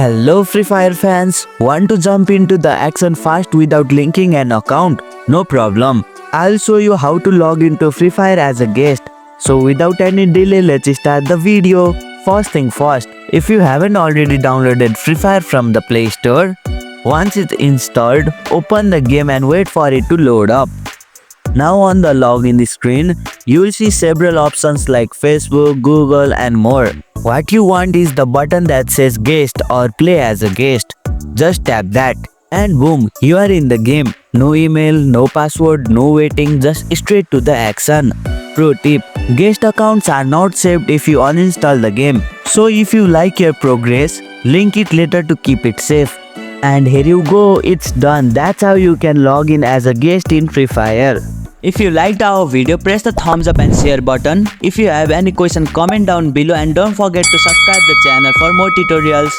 Hello Free Fire fans, want to jump into the action fast without linking an account? No problem. I'll show you how to log into Free Fire as a guest. So without any delay, let's start the video. First thing first, if you haven't already downloaded Free Fire from the Play Store, once it's installed, open the game and wait for it to load up. Now on the login screen, you will see several options like Facebook, Google and more. What you want is the button that says guest or play as a guest. Just tap that and boom, you are in the game. No email, no password, no waiting, just straight to the action. Pro tip, guest accounts are not saved if you uninstall the game. So if you like your progress, link it later to keep it safe. And here you go, it's done. That's how you can log in as a guest in Free Fire. If you liked our video, press the thumbs up and share button. If you have any question, comment down below and don't forget to subscribe the channel for more tutorials.